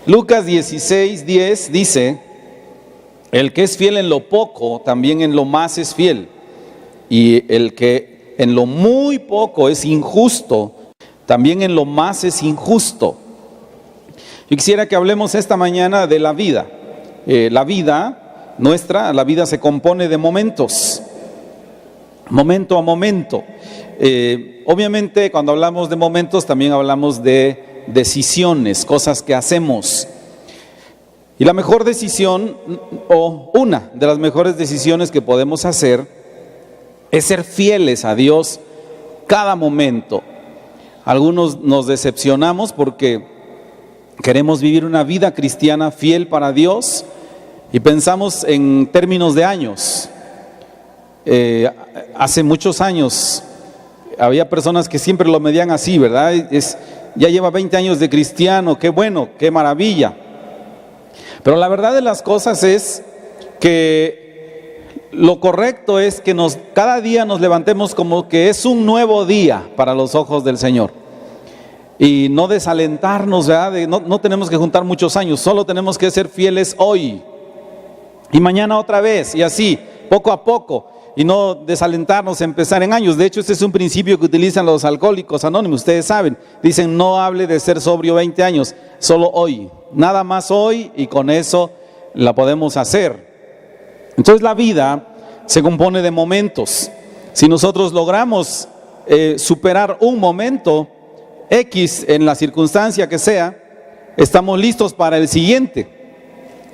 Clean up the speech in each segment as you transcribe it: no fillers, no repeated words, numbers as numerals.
Lucas 16:10 dice: el que es fiel en lo poco, también en lo más es fiel. Y el que en lo muy poco es injusto, también en lo más es injusto. Yo quisiera que hablemos esta mañana de la vida. La vida nuestra, la vida se compone de momentos, momento a momento. Obviamente cuando hablamos de momentos también hablamos de decisiones, cosas que hacemos. Y la mejor decisión, o una de las mejores decisiones que podemos hacer, es ser fieles a Dios cada momento. Algunos nos decepcionamos porque queremos vivir una vida cristiana fiel para Dios y pensamos en términos de años. Hace muchos años había personas que siempre lo medían así, ¿verdad? Ya lleva 20 años de cristiano, qué bueno, qué maravilla. Pero la verdad de las cosas es que lo correcto es que cada día nos levantemos como que es un nuevo día para los ojos del Señor. Y no desalentarnos, ¿verdad? No tenemos que juntar muchos años, solo tenemos que ser fieles hoy. Y mañana otra vez, y así, poco a poco. Y no desalentarnos, empezar en años. De hecho, este es un principio que utilizan los alcohólicos anónimos, ustedes saben. Dicen, no hable de ser sobrio 20 años, solo hoy. Nada más hoy y con eso la podemos hacer. Entonces la vida se compone de momentos. Si nosotros logramos superar un momento X en la circunstancia que sea, estamos listos para el siguiente.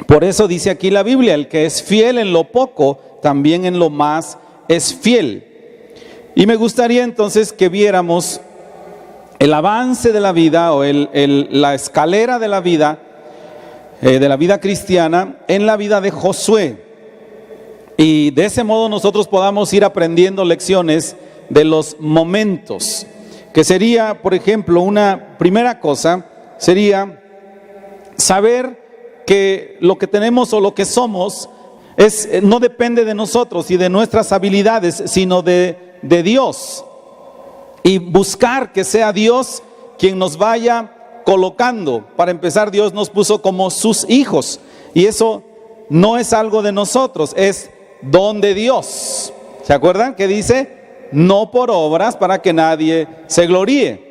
Por eso dice aquí la Biblia, el que es fiel en lo poco, también en lo más es fiel. Y me gustaría entonces que viéramos el avance de la vida o la escalera de la vida cristiana en la vida de Josué. Y de ese modo nosotros podamos ir aprendiendo lecciones de los momentos. Que sería, por ejemplo, una primera cosa, sería saber que lo que tenemos o lo que somos no depende de nosotros y de nuestras habilidades, sino de Dios. Y buscar que sea Dios quien nos vaya colocando. Para empezar, Dios nos puso como sus hijos. Y eso no es algo de nosotros, es don de Dios. ¿Se acuerdan que dice? No por obras para que nadie se gloríe.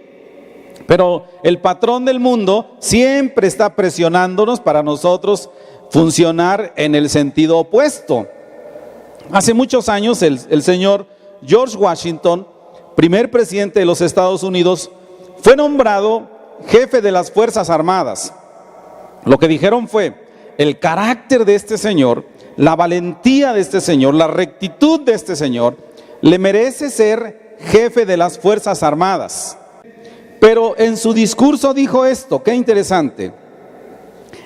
Pero el patrón del mundo siempre está presionándonos para nosotros funcionar en el sentido opuesto. Hace muchos años el señor George Washington, primer presidente de los Estados Unidos, fue nombrado jefe de las Fuerzas Armadas. Lo que dijeron fue, el carácter de este señor, la valentía de este señor, la rectitud de este señor, le merece ser jefe de las Fuerzas Armadas. Pero en su discurso dijo esto, qué interesante.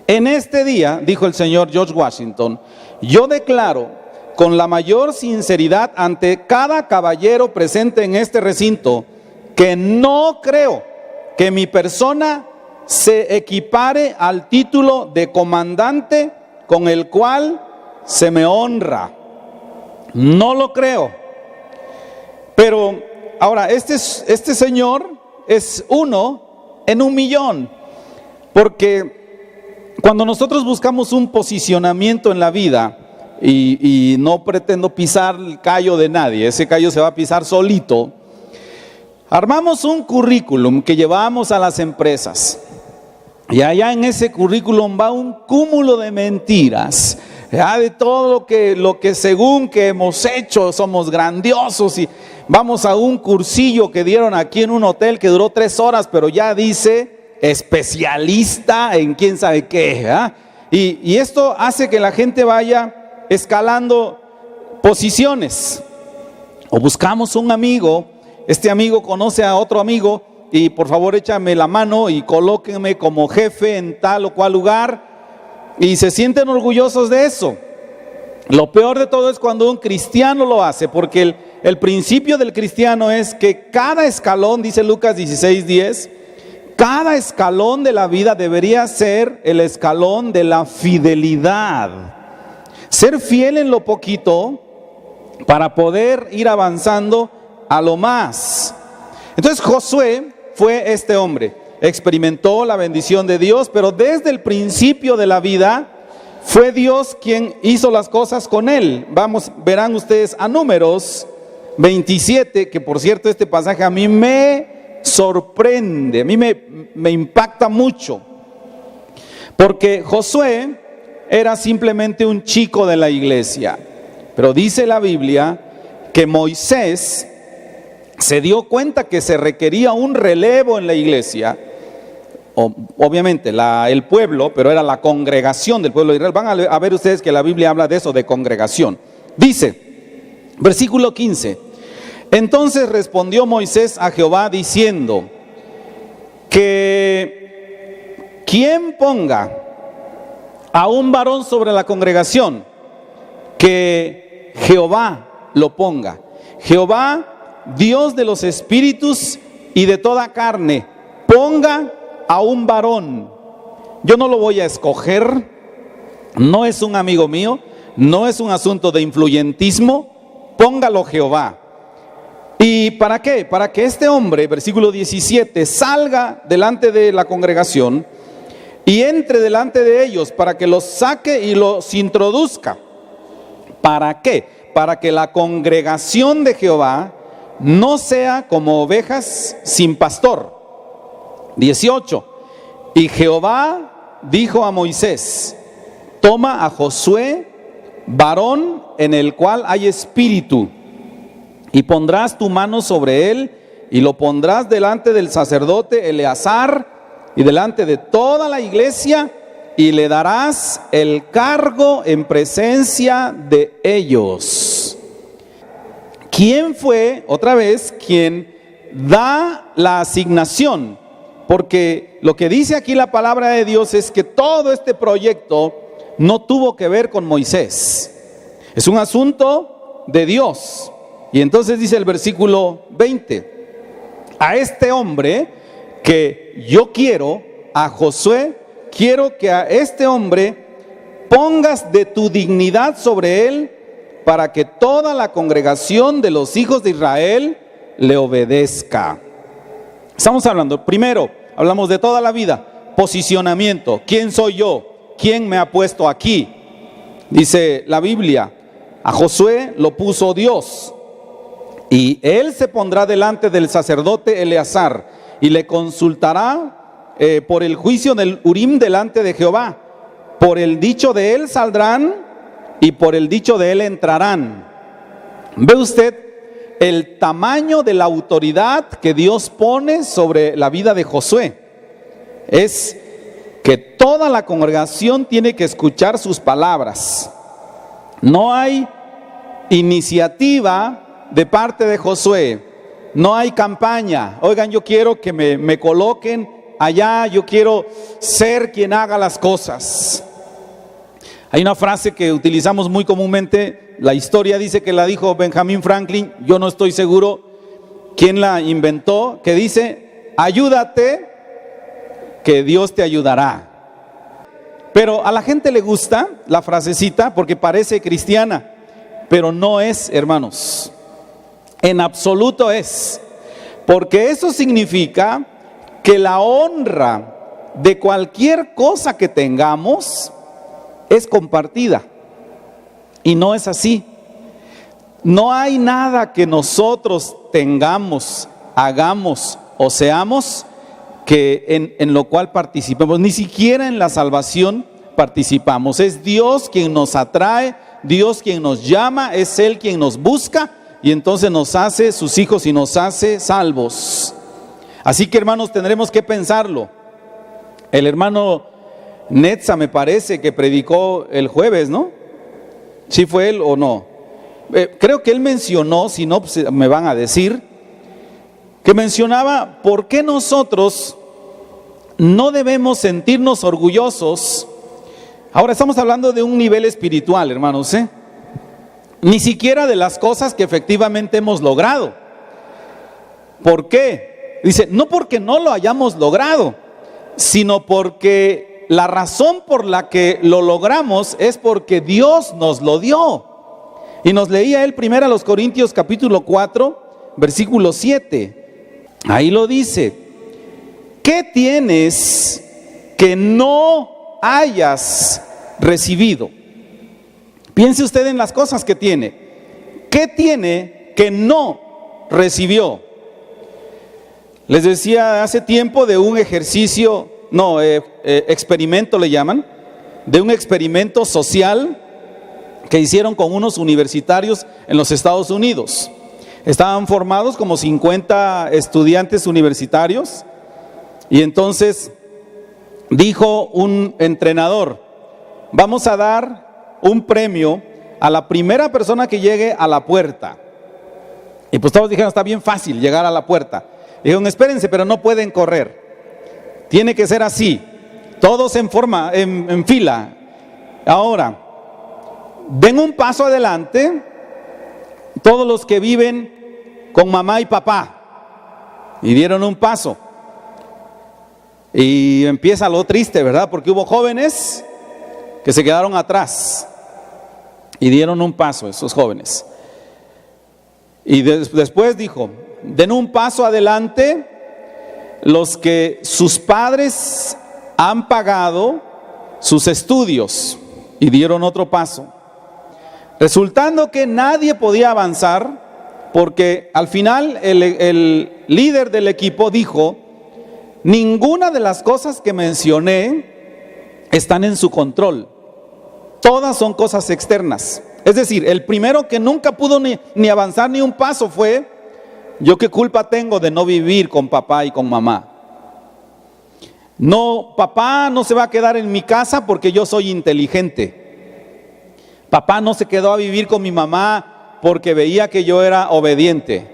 En este día, dijo el señor George Washington, yo declaro con la mayor sinceridad ante cada caballero presente en este recinto que no creo que mi persona se equipare al título de comandante con el cual se me honra. No lo creo. Pero ahora, este señor es uno en 1,000,000, porque cuando nosotros buscamos un posicionamiento en la vida, y no pretendo pisar el callo de nadie, ese callo se va a pisar solito, armamos un currículum que llevamos a las empresas, y allá en ese currículum va un cúmulo de mentiras, ya de todo lo que según que hemos hecho somos grandiosos, y vamos a un cursillo que dieron aquí en un hotel que duró 3 horas, pero ya dice especialista en quién sabe qué, ¿eh? Y esto hace que la gente vaya escalando posiciones. O buscamos un amigo, este amigo conoce a otro amigo y por favor échame la mano y colóquenme como jefe en tal o cual lugar, y se sienten orgullosos de eso. Lo peor de todo es cuando un cristiano lo hace, porque el principio del cristiano es que cada escalón, dice Lucas 16:10, cada escalón de la vida debería ser el escalón de la fidelidad. Ser fiel en lo poquito para poder ir avanzando a lo más. Entonces Josué fue este hombre. experimentó la bendición de Dios, pero desde el principio de la vida fue Dios quien hizo las cosas con él. Verán ustedes a Números 27, que por cierto este pasaje a mí me sorprende, a mí me impacta mucho, porque Josué era simplemente un chico de la iglesia, pero dice la Biblia que Moisés se dio cuenta que se requería un relevo en la iglesia. Obviamente el pueblo, pero era la congregación del pueblo de Israel. Van a ver ustedes que la Biblia habla de eso, de congregación. Dice, versículo 15: entonces respondió Moisés a Jehová diciendo, que quien ponga a un varón sobre la congregación, que Jehová lo ponga. Jehová, Dios de los espíritus y de toda carne, ponga a un varón. Yo no lo voy a escoger, no es un amigo mío, no es un asunto de influyentismo, póngalo Jehová. ¿Y para qué? Para que este hombre, versículo 17, salga delante de la congregación y entre delante de ellos, para que los saque y los introduzca. ¿Para qué? Para que la congregación de Jehová no sea como ovejas sin pastor. 18. Y Jehová dijo a Moisés, toma a Josué, varón en el cual hay espíritu, y pondrás tu mano sobre él, y lo pondrás delante del sacerdote Eleazar, y delante de toda la iglesia, y le darás el cargo en presencia de ellos. ¿Quién fue, otra vez, quien da la asignación? Porque lo que dice aquí la palabra de Dios es que todo este proyecto no tuvo que ver con Moisés. Es un asunto de Dios. Y entonces dice el versículo 20, a este hombre que yo quiero, a Josué, quiero que a este hombre pongas de tu dignidad sobre él, para que toda la congregación de los hijos de Israel le obedezca. Estamos hablando, primero, hablamos de toda la vida, posicionamiento. ¿Quién soy yo? ¿Quién me ha puesto aquí? Dice la Biblia, a Josué lo puso Dios, y él se pondrá delante del sacerdote Eleazar, y le consultará por el juicio del Urim delante de Jehová. Por el dicho de él saldrán, y por el dicho de él entrarán. ¿Ve usted el tamaño de la autoridad que Dios pone sobre la vida de Josué? Es que toda la congregación tiene que escuchar sus palabras. No hay iniciativa de parte de Josué, no hay campaña. Oigan, yo quiero que me coloquen allá, yo quiero ser quien haga las cosas. Hay una frase que utilizamos muy comúnmente, la historia dice que la dijo Benjamin Franklin, yo no estoy seguro quién la inventó, que dice, ayúdate, que Dios te ayudará. Pero a la gente le gusta la frasecita porque parece cristiana, pero no es, hermanos, en absoluto es, porque eso significa que la honra de cualquier cosa que tengamos es compartida, y no es así. No hay nada que nosotros tengamos, hagamos o seamos que en lo cual participemos, ni siquiera en la salvación participamos. Es Dios quien nos atrae, Dios quien nos llama, es Él quien nos busca y entonces nos hace sus hijos y nos hace salvos. Así que, hermanos, tendremos que pensarlo. El hermano Netza me parece que predicó el jueves, ¿no? ¿Sí fue él o no? Creo que él mencionó, si no pues me van a decir, que mencionaba por qué nosotros no debemos sentirnos orgullosos. Ahora estamos hablando de un nivel espiritual, hermanos, ni siquiera de las cosas que efectivamente hemos logrado. ¿Por qué? Dice, no porque no lo hayamos logrado, sino porque la razón por la que lo logramos es porque Dios nos lo dio. Y nos leía él primero a los Corintios capítulo 4, versículo 7. Ahí lo dice. ¿qué tienes que no hayas recibido? Piense usted en las cosas que tiene. ¿Qué tiene que no recibió? Les decía hace tiempo de un ejercicio, experimento le llaman, de un experimento social que hicieron con unos universitarios en los Estados Unidos. Estaban formados como 50 estudiantes universitarios y entonces dijo un entrenador: vamos a dar un premio a la primera persona que llegue a la puerta. Y pues todos dijeron: está bien fácil llegar a la puerta. Dijeron: espérense, pero no pueden correr. Tiene que ser así, todos en fila. Ahora, den un paso adelante todos los que viven con mamá y papá. Y dieron un paso. Y empieza lo triste, ¿verdad? Porque hubo jóvenes que se quedaron atrás y dieron un paso esos jóvenes. Y después dijo: den un paso adelante los que sus padres han pagado sus estudios, y dieron otro paso. Resultando que nadie podía avanzar, porque al final el líder del equipo dijo: ninguna de las cosas que mencioné están en su control. Todas son cosas externas. Es decir, el primero que nunca pudo ni avanzar ni un paso fue: ¿yo qué culpa tengo de no vivir con papá y con mamá? No, papá no se va a quedar en mi casa porque yo soy inteligente. Papá no se quedó a vivir con mi mamá porque veía que yo era obediente.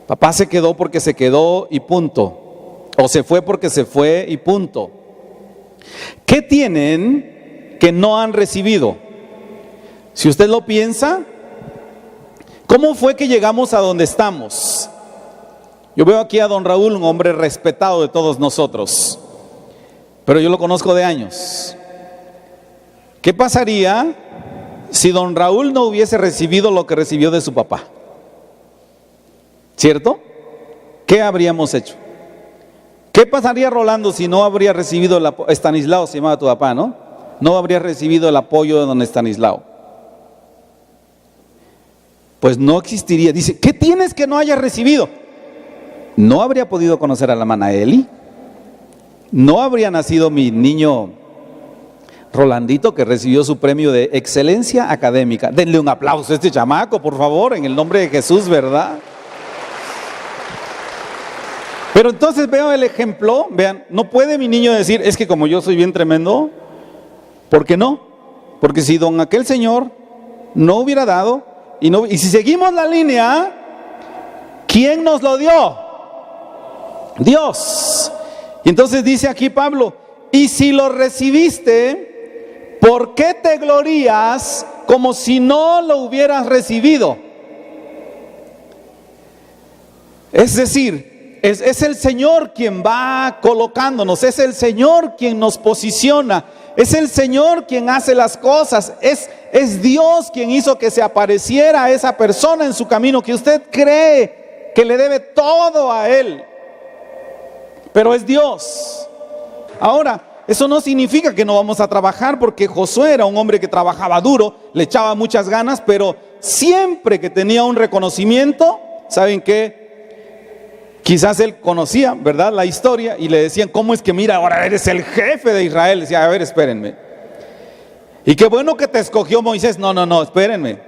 Papá se quedó porque se quedó y punto. O se fue porque se fue y punto. ¿Qué tienen que no han recibido? Si usted lo piensa, ¿cómo fue que llegamos a donde estamos? Yo veo aquí a don Raúl, un hombre respetado de todos nosotros, pero yo lo conozco de años. ¿Qué pasaría si don Raúl no hubiese recibido lo que recibió de su papá? ¿Cierto? ¿Qué habríamos hecho? ¿Qué pasaría, Rolando, si no habría recibido Estanislao, se llamaba tu papá, ¿no? No habría recibido el apoyo de don Estanislao. Pues no existiría. Dice: ¿qué tienes que no hayas recibido? No habría podido conocer a la hermana Eli. No habría nacido mi niño Rolandito, que recibió su premio de excelencia académica. Denle un aplauso a este chamaco, por favor, en el nombre de Jesús, ¿verdad? Pero entonces veo el ejemplo. Vean, no puede mi niño decir: es que como yo soy bien tremendo. ¿Por qué no? Porque si don aquel señor no hubiera dado, y si seguimos la línea, ¿quién nos lo dio? Dios. Y entonces dice aquí Pablo: y si lo recibiste, ¿por qué te glorías como si no lo hubieras recibido? Es decir, es el Señor quien va colocándonos, es el Señor quien nos posiciona, es el Señor quien hace las cosas, es Dios quien hizo que se apareciera a esa persona en su camino, que usted cree que le debe todo a Él, pero es Dios. Ahora, eso no significa que no vamos a trabajar, porque Josué era un hombre que trabajaba duro, le echaba muchas ganas, pero siempre que tenía un reconocimiento, ¿saben qué? Quizás él conocía, ¿verdad?, la historia, y le decían: ¿cómo es que mira, ahora eres el jefe de Israel? Decía: a ver, espérenme. Y qué bueno que te escogió Moisés. No, espérenme.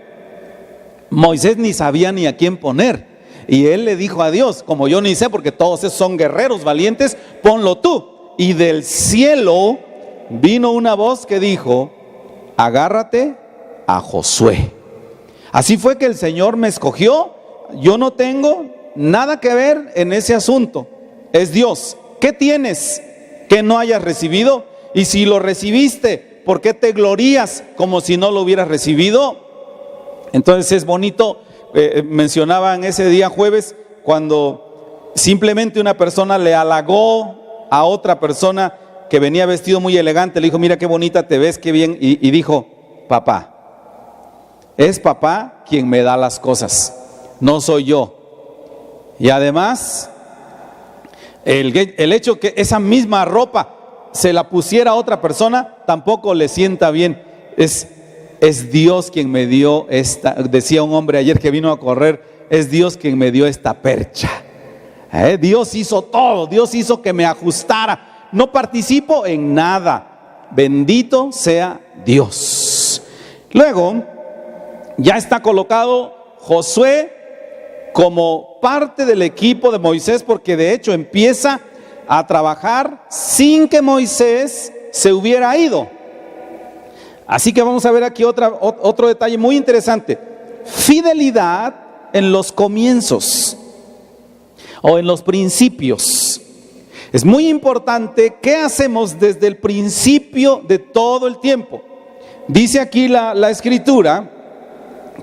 Moisés ni sabía ni a quién poner. Y él le dijo a Dios: como yo ni sé, porque todos esos son guerreros valientes, ponlo tú. Y del cielo vino una voz que dijo: agárrate a Josué. Así fue que el Señor me escogió. Yo no tengo nada que ver en ese asunto. Es Dios. ¿Qué tienes que no hayas recibido? Y si lo recibiste, ¿por qué te glorías como si no lo hubieras recibido? Entonces es bonito. Mencionaban ese día jueves, cuando simplemente una persona le halagó a otra persona que venía vestido muy elegante. Le dijo: mira qué bonita te ves, qué bien. Y dijo: papá. Es papá quien me da las cosas, no soy yo. Y además El hecho que esa misma ropa se la pusiera a otra persona tampoco le sienta bien. Es Dios quien me dio esta, decía un hombre ayer que vino a correr, es Dios quien me dio esta percha. Dios hizo todo, Dios hizo que me ajustara. No participo en nada. Bendito sea Dios. Luego, ya está colocado Josué como parte del equipo de Moisés, porque de hecho empieza a trabajar sin que Moisés se hubiera ido. Así que vamos a ver aquí otro detalle muy interesante. Fidelidad en los comienzos o en los principios. Es muy importante qué hacemos desde el principio de todo el tiempo. Dice aquí la escritura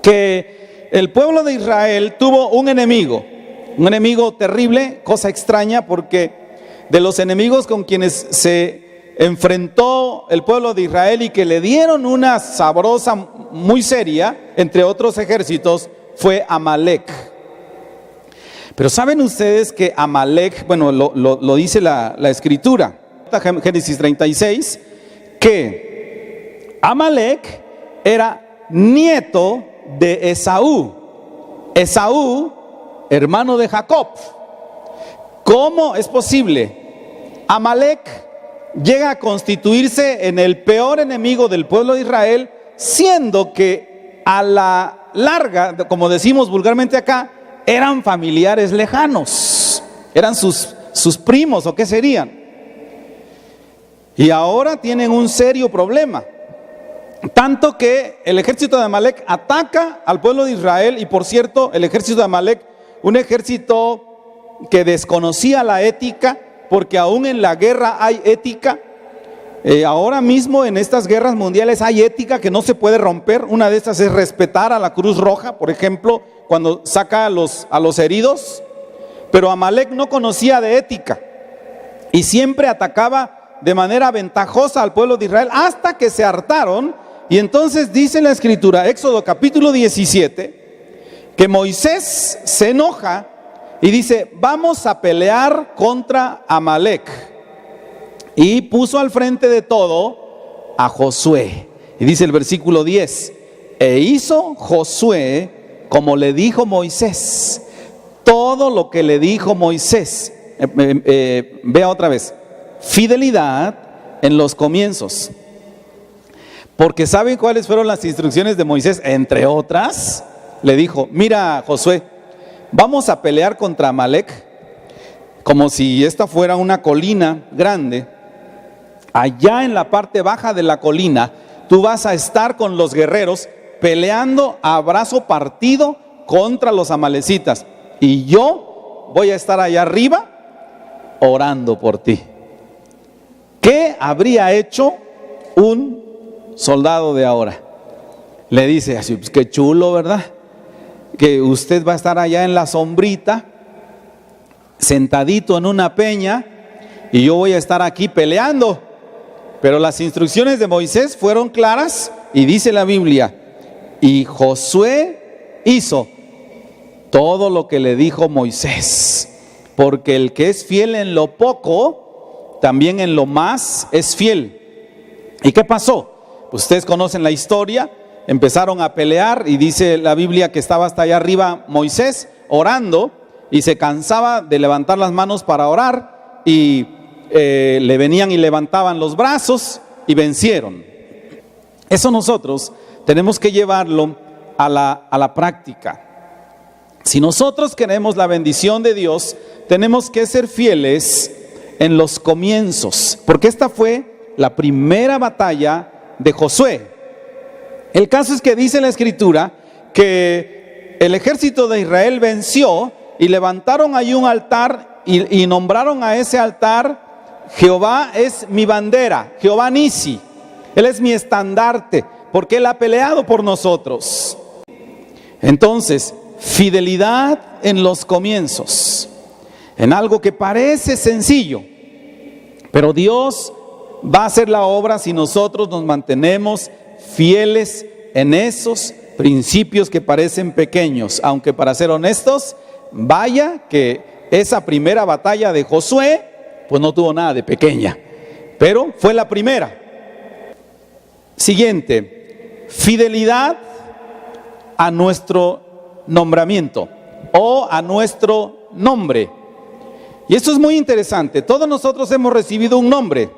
que el pueblo de Israel tuvo un enemigo terrible, cosa extraña, porque de los enemigos con quienes se enfrentó el pueblo de Israel y que le dieron una sabrosa muy seria, entre otros ejércitos, fue Amalek. Pero ¿saben ustedes que Amalek, bueno, lo dice la escritura, Génesis 36, que Amalek era nieto de Esaú, hermano de Jacob. ¿Cómo es posible? Amalek llega a constituirse en el peor enemigo del pueblo de Israel, siendo que a la larga, como decimos vulgarmente acá, eran familiares lejanos, eran sus primos, o qué serían. Y ahora tienen un serio problema, tanto que el ejército de Amalek ataca al pueblo de Israel. Y por cierto, el ejército de Amalek, un ejército que desconocía la ética, porque aún en la guerra hay ética. Ahora mismo en estas guerras mundiales hay ética que no se puede romper. Una de estas es respetar a la Cruz Roja, por ejemplo, cuando saca a los heridos. Pero Amalek no conocía de ética y siempre atacaba de manera ventajosa al pueblo de Israel, hasta que se hartaron. Y entonces dice la escritura, Éxodo capítulo 17, que Moisés se enoja y dice: vamos a pelear contra Amalek. Y puso al frente de todo a Josué. Y dice el versículo 10: e hizo Josué como le dijo Moisés. Todo lo que le dijo Moisés. Vea otra vez. Fidelidad en los comienzos. Porque ¿saben cuáles fueron las instrucciones de Moisés? Entre otras, le dijo: mira, Josué, vamos a pelear contra Amalek, como si esta fuera una colina grande. Allá en la parte baja de la colina, tú vas a estar con los guerreros peleando a brazo partido contra los amalecitas. Y yo voy a estar allá arriba orando por ti. ¿Qué habría hecho un soldado de ahora? Le dice así: pues qué chulo, ¿verdad? Que usted va a estar allá en la sombrita, sentadito en una peña, y yo voy a estar aquí peleando. Pero las instrucciones de Moisés fueron claras, y dice la Biblia: y Josué hizo todo lo que le dijo Moisés, porque el que es fiel en lo poco, también en lo más es fiel. ¿Y qué pasó? Ustedes conocen la historia. Empezaron a pelear y dice la Biblia que estaba hasta allá arriba Moisés orando, y se cansaba de levantar las manos para orar, y le venían y levantaban los brazos y vencieron. Eso nosotros tenemos que llevarlo a la práctica. Si nosotros queremos la bendición de Dios, tenemos que ser fieles en los comienzos, porque esta fue la primera batalla de Josué. El caso es que dice la escritura que el ejército de Israel venció, y levantaron ahí un altar y nombraron a ese altar: Jehová es mi bandera, Jehová Nisi, Él es mi estandarte, porque Él ha peleado por nosotros. Entonces, fidelidad en los comienzos, en algo que parece sencillo, pero Dios va a hacer la obra si nosotros nos mantenemos fieles en esos principios que parecen pequeños, aunque, para ser honestos, vaya que esa primera batalla de Josué, pues no tuvo nada de pequeña, pero fue la primera. Siguiente, fidelidad a nuestro nombramiento o a nuestro nombre. Y esto es muy interesante. Todos nosotros hemos recibido un nombre.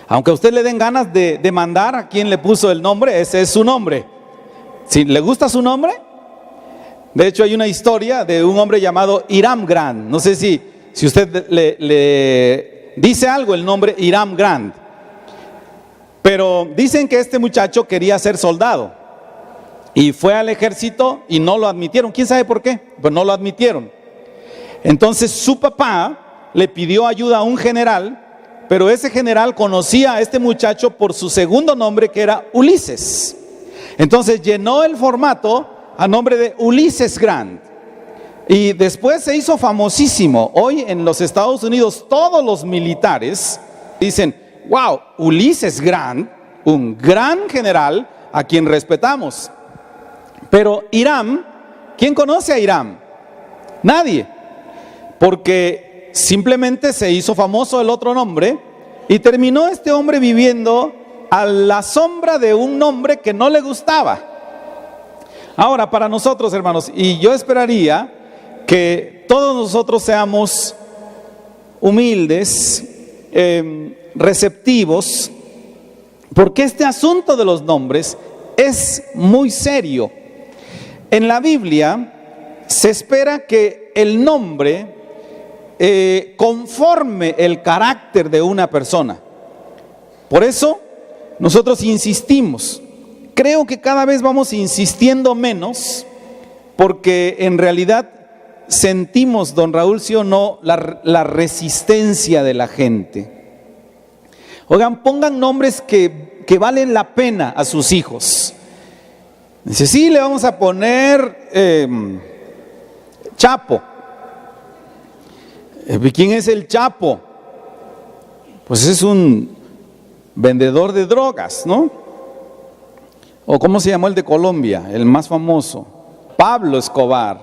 Aunque a usted le den ganas de demandar a quien le puso el nombre, ese es su nombre. Si le gusta su nombre, de hecho hay una historia de un hombre llamado Hiram Grant. No sé si usted le dice algo el nombre Hiram Grant. Pero dicen que este muchacho quería ser soldado y fue al ejército y no lo admitieron. ¿Quién sabe por qué? Pues no lo admitieron. Entonces su papá le pidió ayuda a un general, pero ese general conocía a este muchacho por su segundo nombre, que era Ulises. Entonces llenó el formato a nombre de Ulises Grant. Y después se hizo famosísimo. Hoy en los Estados Unidos todos los militares dicen: wow, Ulises Grant, un gran general a quien respetamos. Pero Hiram, ¿quién conoce a Hiram? Nadie. Porque simplemente se hizo famoso el otro nombre y terminó este hombre viviendo a la sombra de un nombre que no le gustaba. Ahora, para nosotros, hermanos, y yo esperaría que todos nosotros seamos humildes, receptivos, porque este asunto de los nombres es muy serio. En la Biblia se espera que el nombre conforme el carácter de una persona. Por eso nosotros insistimos. Creo que cada vez vamos insistiendo menos, porque en realidad sentimos, don Raúl, sí o no, la resistencia de la gente. Oigan, pongan nombres que valen la pena a sus hijos. Dice: sí, le vamos a poner Chapo. ¿Quién es el Chapo? Pues es un vendedor de drogas, ¿no? O ¿cómo se llamó el de Colombia? El más famoso, Pablo Escobar.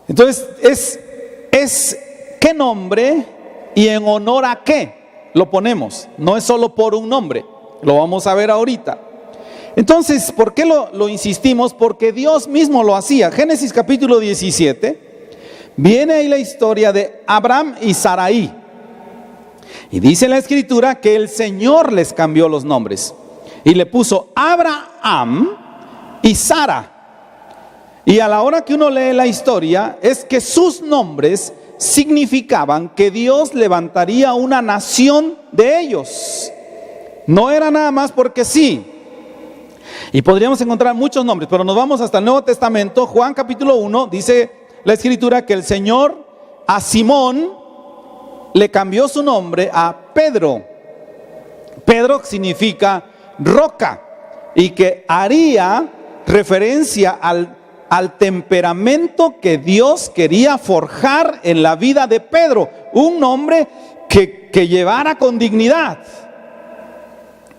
Entonces es ¿qué nombre y en honor a qué lo ponemos? No es solo por un nombre, lo vamos a ver ahorita. Entonces, ¿por qué lo insistimos? Porque Dios mismo lo hacía. Génesis capítulo 17, viene ahí la historia de Abraham y Sarai. Y dice la escritura que el Señor les cambió los nombres y le puso Abraham y Sara. Y a la hora que uno lee la historia, es que sus nombres significaban que Dios levantaría una nación de ellos. No era nada más porque sí. Y podríamos encontrar muchos nombres, pero nos vamos hasta el Nuevo Testamento. Juan capítulo 1, dice la escritura que el Señor a Simón le cambió su nombre a Pedro. Pedro significa roca, y que haría referencia al temperamento que Dios quería forjar en la vida de Pedro. Un hombre que llevara con dignidad.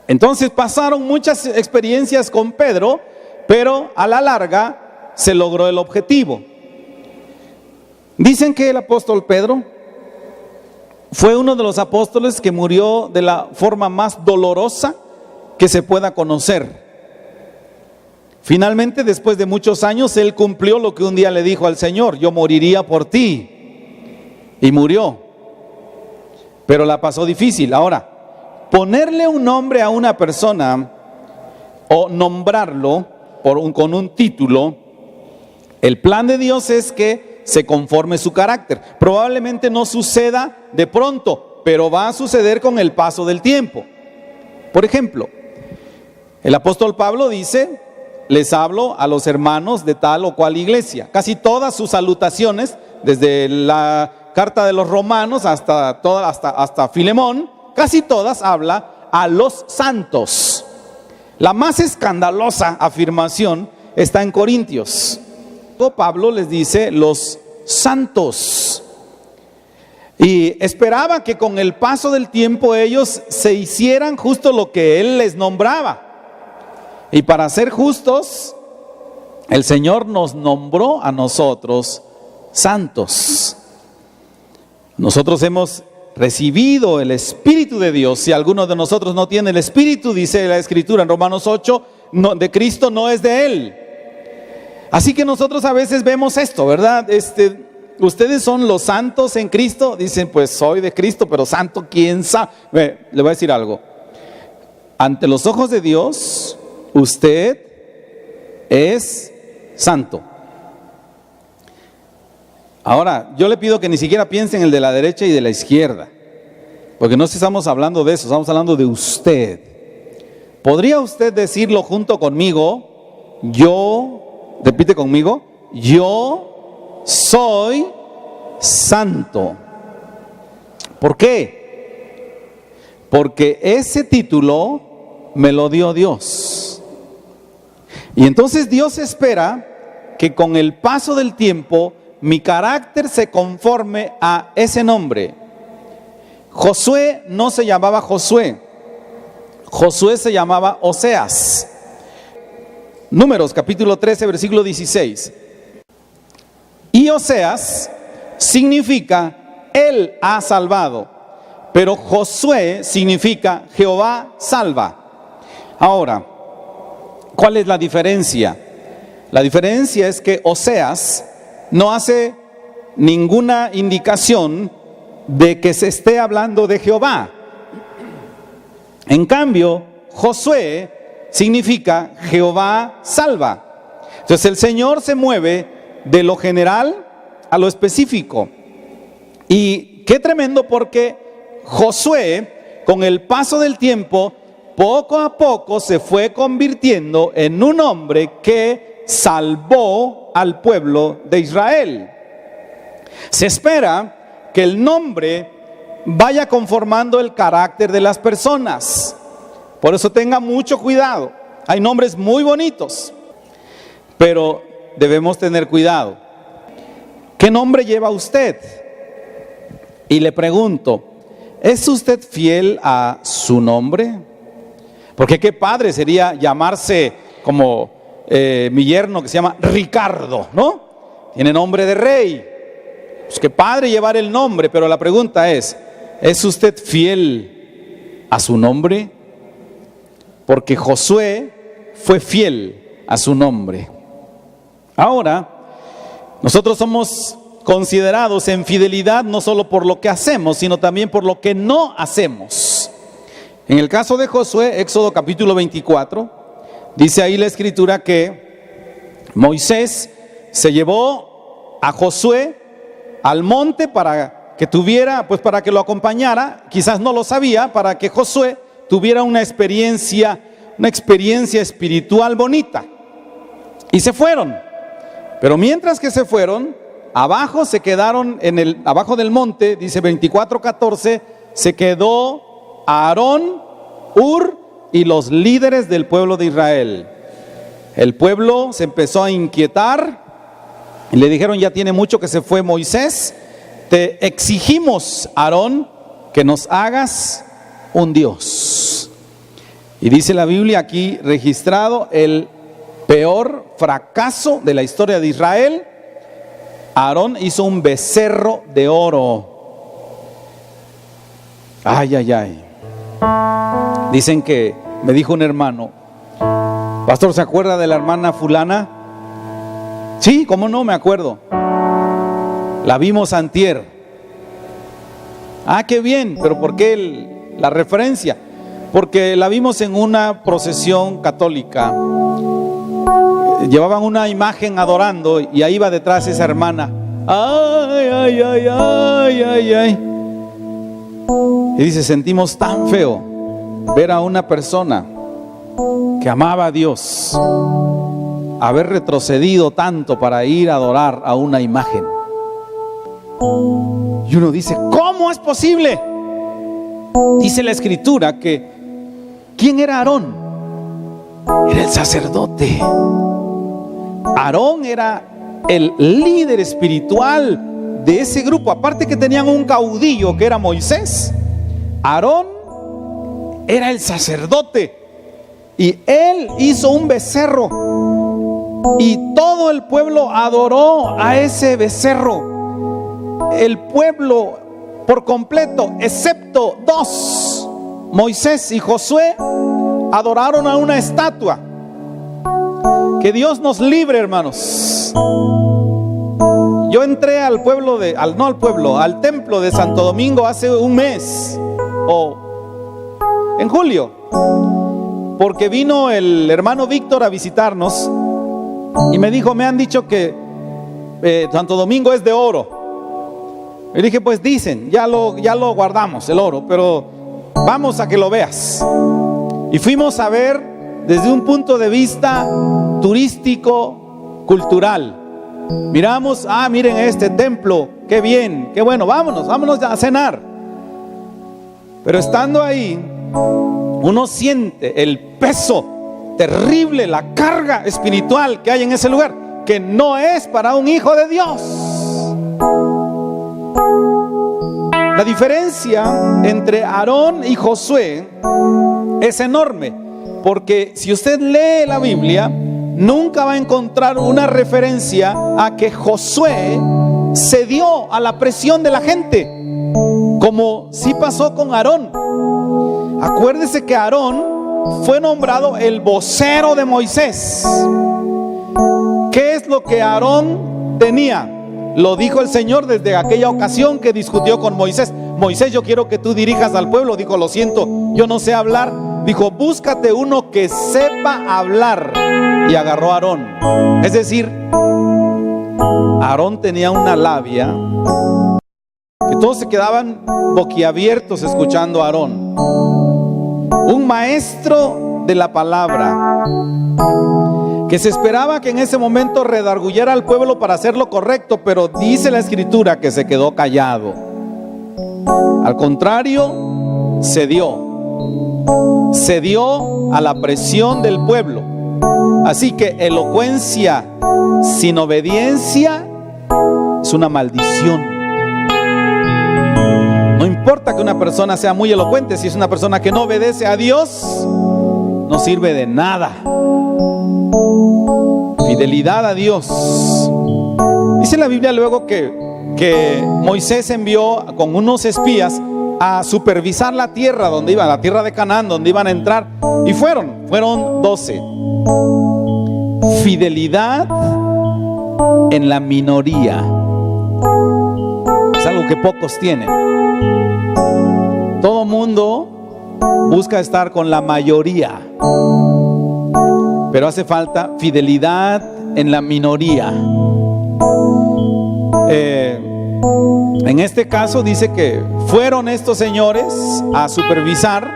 Entonces pasaron muchas experiencias con Pedro, pero a la larga se logró el objetivo. Dicen que el apóstol Pedro fue uno de los apóstoles que murió de la forma más dolorosa que se pueda conocer. Finalmente, después de muchos años, él cumplió lo que un día le dijo al Señor: yo moriría por ti. Y murió. Pero la pasó difícil. Ahora, ponerle un nombre a una persona o nombrarlo con un título, el plan de Dios es que se conforme su carácter. Probablemente no suceda de pronto, pero va a suceder con el paso del tiempo. Por ejemplo, el apóstol Pablo dice: les hablo a los hermanos de tal o cual iglesia. Casi todas sus salutaciones, desde la carta de los Romanos hasta Filemón, casi todas habla a los santos. La más escandalosa afirmación está en Corintios. Pablo les dice los santos. Y esperaba que con el paso del tiempo ellos se hicieran justo lo que él les nombraba. Y para ser justos, el Señor nos nombró a nosotros santos. Nosotros hemos recibido el Espíritu de Dios. Si alguno de nosotros no tiene el Espíritu, dice la Escritura en Romanos 8, de Cristo no es de Él. Así que nosotros a veces vemos esto, ¿verdad? Ustedes son los santos en Cristo. Dicen, pues soy de Cristo, pero santo, ¿quién sabe? Le voy a decir algo. Ante los ojos de Dios, usted es santo. Ahora, yo le pido que ni siquiera piense en el de la derecha y de la izquierda, porque no estamos hablando de eso, estamos hablando de usted. ¿Podría usted decirlo junto conmigo? Repite conmigo, yo soy santo. ¿Por qué? Porque ese título me lo dio Dios. Y entonces Dios espera que con el paso del tiempo mi carácter se conforme a ese nombre. Josué no se llamaba Josué. Josué se llamaba Oseas. Números capítulo 13 versículo 16. Y Oseas significa Él ha salvado, pero Josué significa Jehová salva. Ahora, ¿cuál es la diferencia? La diferencia es que Oseas no hace ninguna indicación de que se esté hablando de Jehová. En cambio, Josué significa Jehová salva. Entonces el Señor se mueve de lo general a lo específico. Y qué tremendo, porque Josué, con el paso del tiempo, poco a poco se fue convirtiendo en un hombre que salvó al pueblo de Israel. Se espera que el nombre vaya conformando el carácter de las personas. Por eso tenga mucho cuidado. Hay nombres muy bonitos, pero debemos tener cuidado. ¿Qué nombre lleva usted? Y le pregunto, ¿es usted fiel a su nombre? Porque qué padre sería llamarse como mi yerno, que se llama Ricardo, ¿no? Tiene nombre de rey. Pues qué padre llevar el nombre, pero la pregunta ¿es usted fiel a su nombre? Porque Josué fue fiel a su nombre. Ahora, nosotros somos considerados en fidelidad no solo por lo que hacemos, sino también por lo que no hacemos. En el caso de Josué, Éxodo capítulo 24, dice ahí la Escritura que Moisés se llevó a Josué al monte para que para que lo acompañara. Quizás no lo sabía, para que Josué tuviera una experiencia espiritual bonita. Y se fueron. Pero mientras que se fueron, abajo se quedaron abajo del monte, dice 24:14, se quedó Aarón, Hur y los líderes del pueblo de Israel. El pueblo se empezó a inquietar y le dijeron: ya tiene mucho que se fue Moisés, te exigimos, Aarón, que nos hagas un Dios. Y dice la Biblia aquí registrado el peor fracaso de la historia de Israel. Aarón hizo un becerro de oro. Ay, ay, ay. Dicen que, me dijo un hermano: pastor, ¿se acuerda de la hermana fulana? Sí, ¿cómo no? Me acuerdo. La vimos antier. Ah, qué bien, pero ¿por qué la referencia? Porque la vimos en una procesión católica. Llevaban una imagen adorando y ahí va detrás esa hermana. Ay, ay, ay, ay, ay, ay. Y dice: sentimos tan feo ver a una persona que amaba a Dios haber retrocedido tanto para ir a adorar a una imagen. Y uno dice: ¿cómo es posible? Dice la Escritura que ¿quién era Aarón? Era el sacerdote. Aarón era el líder espiritual de ese grupo. Aparte que tenían un caudillo que era Moisés, Aarón era el sacerdote. Y él hizo un becerro. y todo el pueblo adoró a ese becerro. El pueblo por completo, excepto dos, Moisés y Josué, adoraron a una estatua. Que Dios nos libre, hermanos. Yo entré al al templo de Santo Domingo hace un mes, en julio, porque vino el hermano Víctor a visitarnos y me dijo, me han dicho que Santo Domingo es de oro. Y dije, pues dicen, ya lo guardamos el oro, pero vamos a que lo veas. Y fuimos a ver desde un punto de vista turístico, cultural. Miramos, miren este templo, qué bien, qué bueno, vámonos a cenar. Pero estando ahí, uno siente el peso terrible, la carga espiritual que hay en ese lugar, que no es para un hijo de Dios. La diferencia entre Aarón y Josué es enorme, porque si usted lee la Biblia, nunca va a encontrar una referencia a que Josué cedió a la presión de la gente, como sí pasó con Aarón. Acuérdese que Aarón fue nombrado el vocero de Moisés. ¿Qué es lo que Aarón tenía? Lo dijo el Señor desde aquella ocasión que discutió con Moisés. Moisés, yo quiero que tú dirijas al pueblo. Dijo, lo siento, yo no sé hablar. Dijo, búscate uno que sepa hablar. Y agarró a Aarón. Es decir, Aarón tenía una labia que todos se quedaban boquiabiertos escuchando a Aarón. Un maestro de la palabra, que se esperaba que en ese momento redarguyera al pueblo para hacer lo correcto, pero dice la escritura que se quedó callado. Al contrario, cedió a la presión del pueblo. Así que elocuencia sin obediencia es una maldición. No importa que una persona sea muy elocuente, si es una persona que no obedece a Dios, no sirve de nada. Fidelidad a Dios. Dice la Biblia luego que Moisés envió con unos espías a supervisar la tierra donde iban, la tierra de Canaán, donde iban a entrar, y fueron 12. Fidelidad en la minoría es algo que pocos tienen. Todo mundo busca estar con la mayoría, pero hace falta fidelidad en la minoría. En este caso dice que fueron estos señores a supervisar,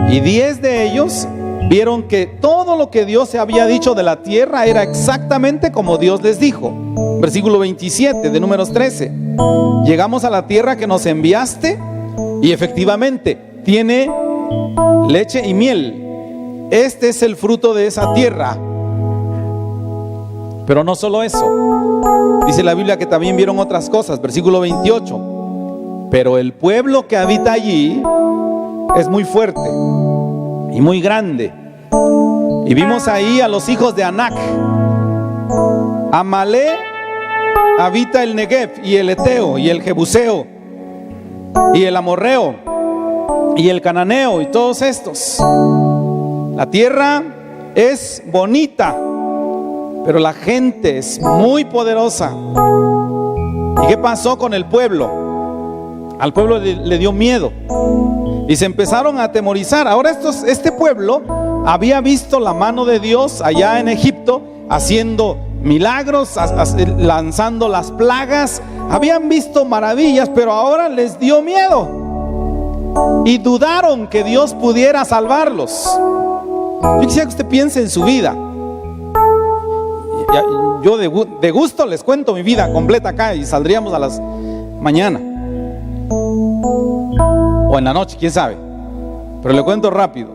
y 10 de ellos vieron que todo lo que Dios se había dicho de la tierra era exactamente como Dios les dijo. Versículo 27 de Números 13. Llegamos a la tierra que nos enviaste, y efectivamente tiene leche y miel. Este es el fruto de esa tierra. Pero no solo eso, dice la Biblia que también vieron otras cosas. Versículo 28. Pero el pueblo que habita allí es muy fuerte y muy grande. Y vimos ahí a los hijos de Anac. Amalé habita el Negev, y el Eteo, y el Jebuseo, y el Amorreo, y el Cananeo, y todos estos. La tierra es bonita, pero la gente es muy poderosa. ¿Y qué pasó con el pueblo? Al pueblo le dio miedo y se empezaron a atemorizar. Ahora este pueblo había visto la mano de Dios allá en Egipto, haciendo milagros, lanzando las plagas. Habían visto maravillas, pero ahora les dio miedo y dudaron que Dios pudiera salvarlos. Yo quisiera que usted piense en su vida. Yo de gusto les cuento mi vida completa acá, y saldríamos a las mañana o en la noche, quién sabe, pero le cuento rápido.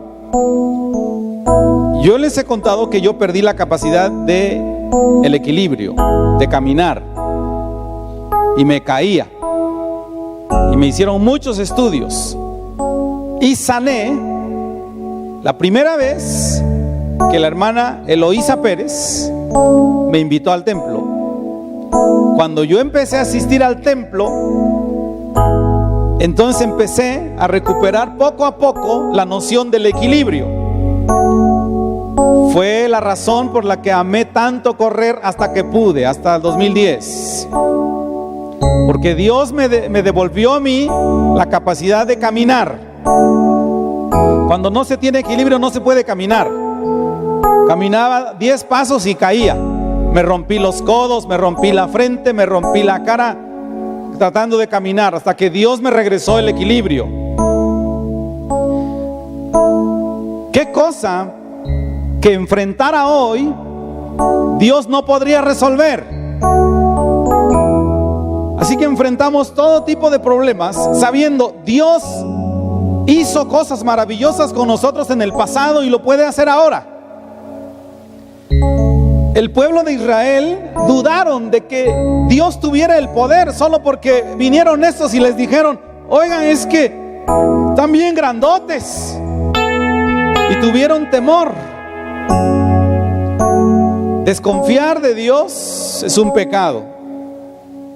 Yo les he contado que yo perdí la capacidad de el equilibrio, de caminar, y me caía, y me hicieron muchos estudios, y sané la primera vez que la hermana Eloísa Pérez me invitó al templo. Cuando yo empecé a asistir al templo, entonces empecé a recuperar poco a poco la noción del equilibrio. Fue la razón por la que amé tanto correr hasta que pude, hasta el 2010. Porque Dios me devolvió a mí la capacidad de caminar. Cuando no se tiene equilibrio no se puede caminar. Caminaba 10 pasos y caía. Me rompí los codos, me rompí la frente, me rompí la cara tratando de caminar, hasta que Dios me regresó el equilibrio. ¿Qué cosa que enfrentara hoy Dios no podría resolver? Así que enfrentamos todo tipo de problemas sabiendo Dios hizo cosas maravillosas con nosotros en el pasado y lo puede hacer ahora. El pueblo de Israel dudaron de que Dios tuviera el poder solo porque vinieron estos y les dijeron: oigan, es que están bien grandotes, y tuvieron temor. Desconfiar de Dios es un pecado.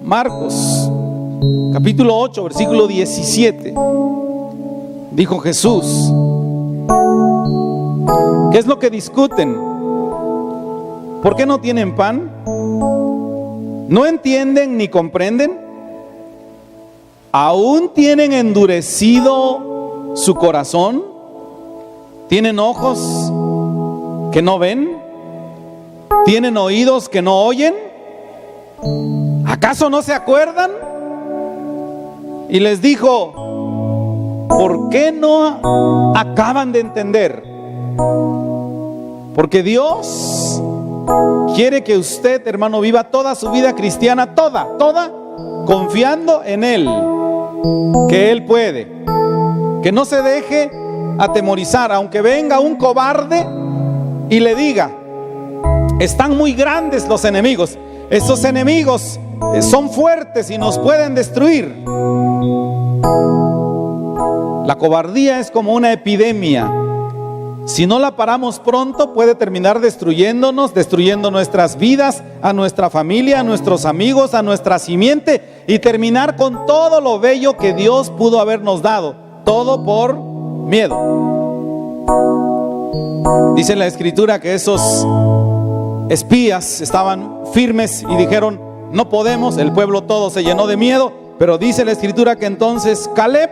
Marcos capítulo 8 versículo 17, dijo Jesús: ¿qué es lo que discuten? ¿Por qué no tienen pan? ¿No entienden ni comprenden? ¿Aún tienen endurecido su corazón? ¿Tienen ojos que no ven? ¿Tienen oídos que no oyen? ¿Acaso no se acuerdan? Y les dijo: ¿por qué no acaban de entender? Porque Dios quiere que usted, hermano, viva toda su vida cristiana, toda, confiando en Él, que Él puede. Que no se deje atemorizar, aunque venga un cobarde y le diga: están muy grandes los enemigos, esos enemigos son fuertes y nos pueden destruir. La cobardía es como una epidemia. Si no la paramos pronto, puede terminar destruyéndonos, destruyendo nuestras vidas, a nuestra familia, a nuestros amigos, a nuestra simiente, y terminar con todo lo bello que Dios pudo habernos dado. Todo por miedo. Dice la Escritura que esos espías estaban firmes y dijeron: no podemos. El pueblo todo se llenó de miedo. Pero dice la Escritura que entonces Caleb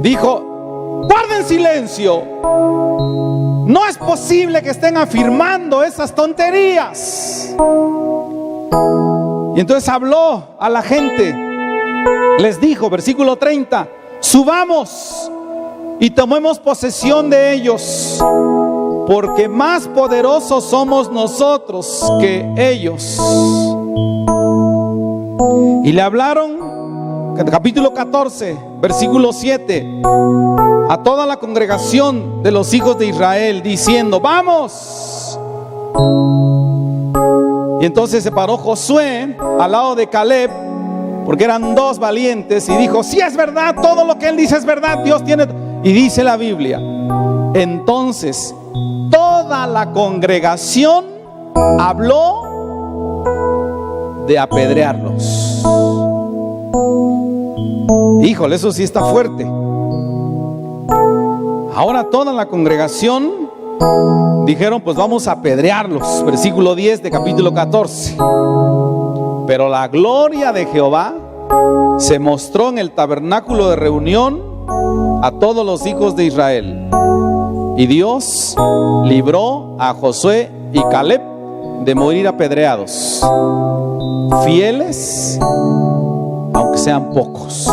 dijo: guarden silencio, no es posible que estén afirmando esas tonterías. Y entonces habló a la gente, les dijo, versículo 30: subamos y tomemos posesión de ellos, porque más poderosos somos nosotros que ellos. Y le hablaron, capítulo 14, versículo 7, a toda la congregación de los hijos de Israel, diciendo: vamos. Y entonces se paró Josué al lado de Caleb, porque eran dos valientes, y dijo: sí, es verdad, todo lo que él dice es verdad, Dios tiene. Y dice la Biblia: entonces toda la congregación habló de apedrearlos. Híjole, eso sí está fuerte. Ahora toda la congregación dijeron: pues vamos a apedrearlos. Versículo 10 de capítulo 14. Pero la gloria de Jehová se mostró en el tabernáculo de reunión a todos los hijos de Israel. Y Dios libró a Josué y Caleb de morir apedreados, fieles aunque sean pocos.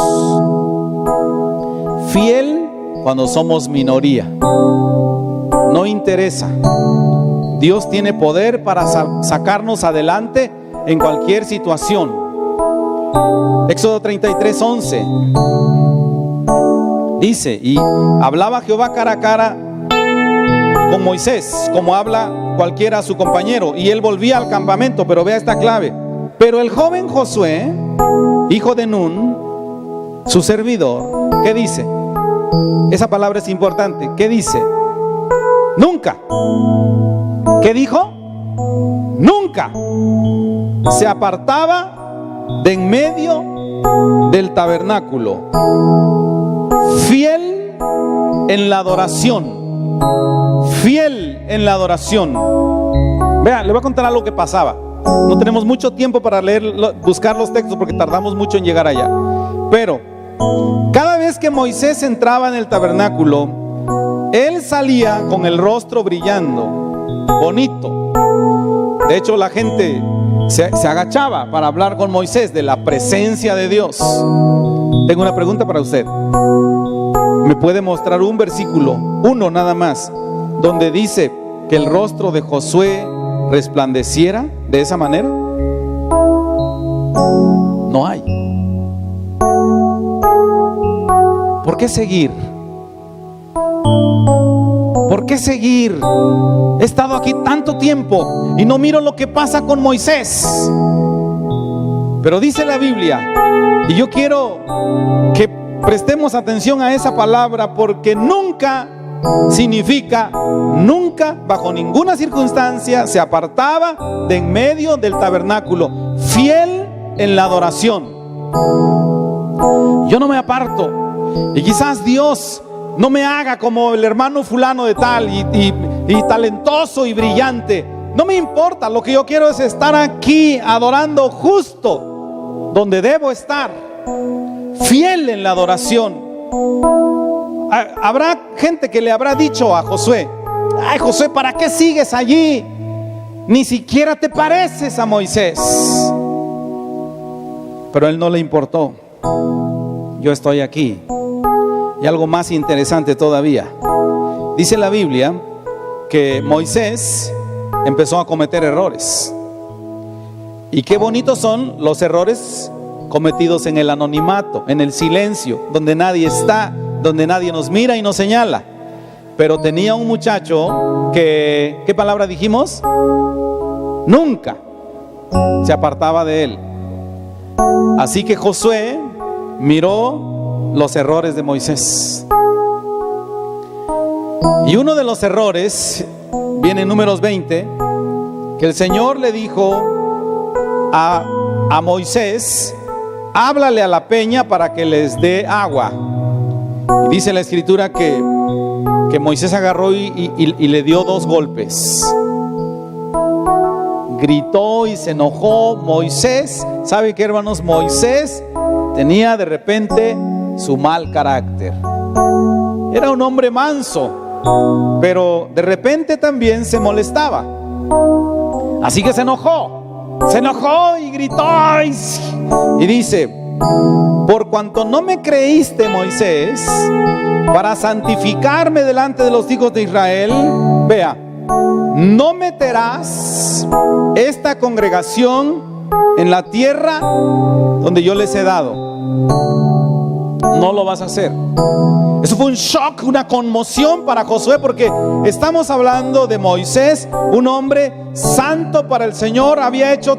Fiel cuando somos minoría. No interesa. Dios tiene poder para sacarnos adelante en cualquier situación. Éxodo 33:11 dice: y hablaba Jehová cara a cara con Moisés, como habla cualquiera a su compañero, y él volvía al campamento. Pero vea esta clave: pero el joven Josué, hijo de Nun, su servidor, ¿qué dice? Esa palabra es importante. ¿Qué dice? Nunca. ¿Qué dijo? nunca se apartaba de en medio del tabernáculo, fiel en la adoración, fiel en la adoración. Vea, le voy a contar algo que pasaba. No tenemos mucho tiempo para buscar los textos porque tardamos mucho en llegar allá. Pero cada vez que Moisés entraba en el tabernáculo, él salía con el rostro brillando, bonito. De hecho, la gente se agachaba para hablar con Moisés de la presencia de Dios. Tengo una pregunta para usted. ¿Me puede mostrar un versículo, uno nada más, donde dice que el rostro de Josué resplandeciera de esa manera? No hay. ¿Por qué seguir? ¿Por qué seguir? He estado aquí tanto tiempo y no miro lo que pasa con Moisés. Pero dice la Biblia, y yo quiero que prestemos atención a esa palabra, porque nunca significa nunca, bajo ninguna circunstancia, se apartaba de en medio del tabernáculo, fiel en la adoración. Yo no me aparto, y quizás Dios no me haga como el hermano fulano de tal y talentoso y brillante. No me importa, lo que yo quiero es estar aquí adorando justo donde debo estar, fiel en la adoración. Habrá gente que le habrá dicho a Josué: ay, Josué, ¿para qué sigues allí? Ni siquiera te pareces a Moisés. Pero a él no le importó. Yo estoy aquí. Y algo más interesante todavía, dice la Biblia que Moisés empezó a cometer errores. Y qué bonitos son los errores cometidos en el anonimato, en el silencio, donde nadie está, donde nadie nos mira y nos señala. Pero tenía un muchacho que, ¿qué palabra dijimos? Nunca se apartaba de él. Así que Josué miró los errores de Moisés. Y uno de los errores viene en Números 20, que el Señor le dijo a Moisés: háblale a la peña para que les dé agua. Y dice la escritura que Moisés agarró y le dio 2 golpes. Gritó y se enojó Moisés. ¿Sabe qué, hermanos? Moisés tenía de repente su mal carácter. Era un hombre manso, pero de repente también se molestaba. Así que se enojó y gritó y dice: por cuanto no me creíste, Moisés, para santificarme delante de los hijos de Israel, vea, no meterás esta congregación en la tierra donde yo les he dado. No lo vas a hacer. Eso fue un shock, una conmoción para Josué, porque estamos hablando de Moisés, un hombre santo para el Señor. Había hecho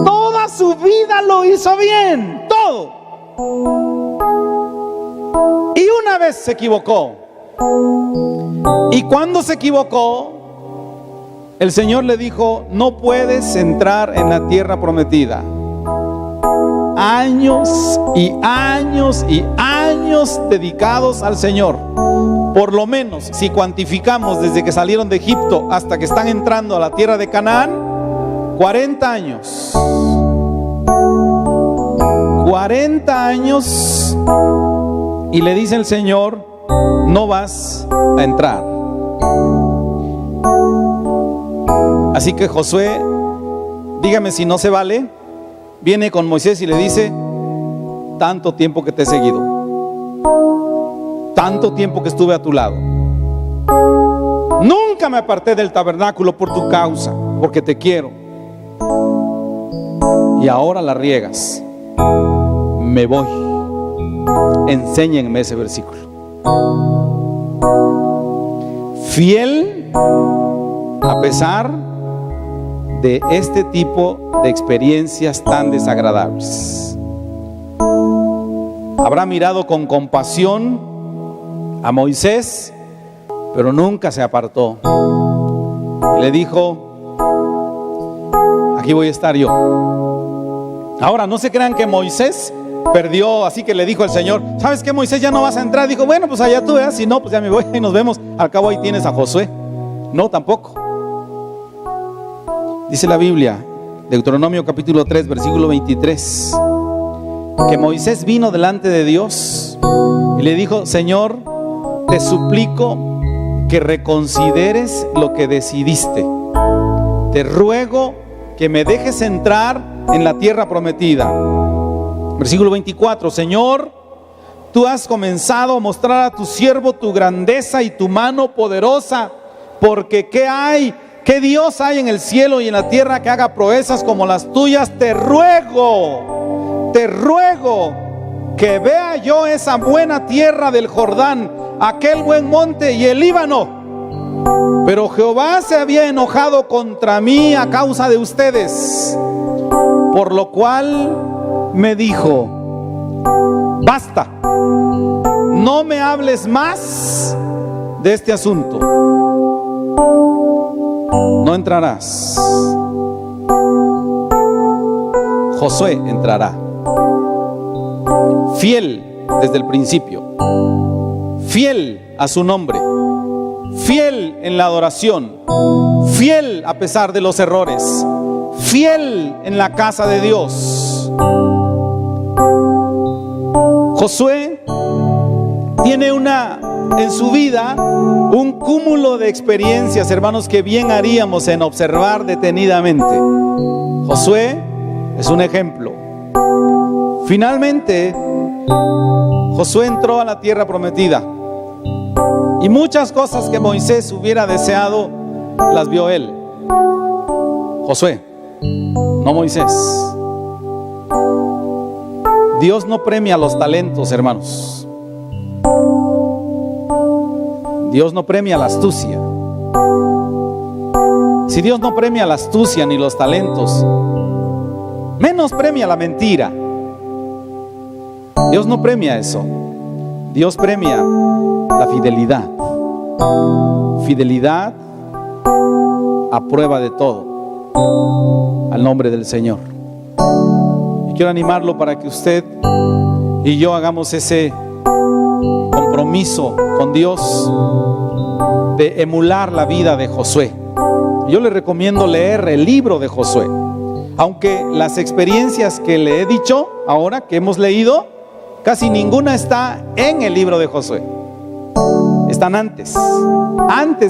toda su vida, lo hizo bien, todo. Y una vez se equivocó. Y cuando se equivocó, el Señor le dijo: no puedes entrar en la tierra prometida. Años y años y años dedicados al Señor. Por lo menos, si cuantificamos desde que salieron de Egipto hasta que están entrando a la tierra de Canaán, 40 años. 40 años. Y le dice el Señor: no vas a entrar. Así que Josué, dígame si no se vale, viene con Moisés y le dice: tanto tiempo que te he seguido, tanto tiempo que estuve a tu lado, nunca me aparté del tabernáculo por tu causa, porque te quiero, y ahora la riegas. Me voy. Enséñenme ese versículo. Fiel a pesar de este tipo de experiencias tan desagradables. Habrá mirado con compasión a Moisés, pero nunca se apartó. Y le dijo: aquí voy a estar yo. Ahora, no se crean que Moisés perdió, así que le dijo al Señor, ¿sabes qué, Moisés? Ya no vas a entrar. Dijo, bueno, pues allá tú veas, si no, pues ya me voy y nos vemos. Al cabo ahí tienes a Josué. No, tampoco. Dice la Biblia, Deuteronomio capítulo 3, versículo 23, que Moisés vino delante de Dios y le dijo, Señor, te suplico que reconsideres lo que decidiste. Te ruego que me dejes entrar en la tierra prometida. Versículo 24, Señor, tú has comenzado a mostrar a tu siervo tu grandeza y tu mano poderosa, porque ¿qué Dios hay en el cielo y en la tierra que haga proezas como las tuyas? Te ruego que vea yo esa buena tierra del Jordán, aquel buen monte y el Líbano. Pero Jehová se había enojado contra mí a causa de ustedes, por lo cual me dijo, basta, no me hables más de este asunto. No entrarás. Josué entrará. Fiel desde el principio. Fiel a su nombre. Fiel en la adoración. Fiel a pesar de los errores. Fiel en la casa de Dios. Josué tiene en su vida un cúmulo de experiencias, hermanos, que bien haríamos en observar detenidamente. Josué es un ejemplo. Finalmente, Josué entró a la tierra prometida y muchas cosas que Moisés hubiera deseado las vio él. Josué, no Moisés. Dios no premia los talentos, hermanos. Dios no premia la astucia. Si Dios no premia la astucia ni los talentos, menos premia la mentira. Dios no premia eso. Dios premia la fidelidad. Fidelidad a prueba de todo, al nombre del Señor. Y quiero animarlo para que usted y yo hagamos ese compromiso con Dios de emular la vida de Josué. Yo le recomiendo leer el libro de Josué, aunque las experiencias que le he dicho ahora, que hemos leído, casi ninguna está en el libro de Josué. Están antes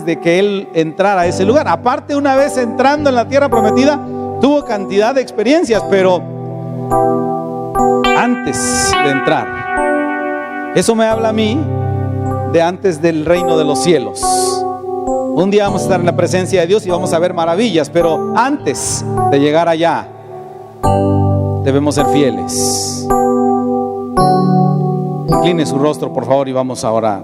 de que él entrara a ese lugar. Aparte, una vez entrando en la tierra prometida, tuvo cantidad de experiencias, pero antes de entrar. Eso me habla a mí de antes del reino de los cielos. Un día vamos a estar en la presencia de Dios y vamos a ver maravillas, pero antes de llegar allá debemos ser fieles. Incline su rostro, por favor, y vamos a orar.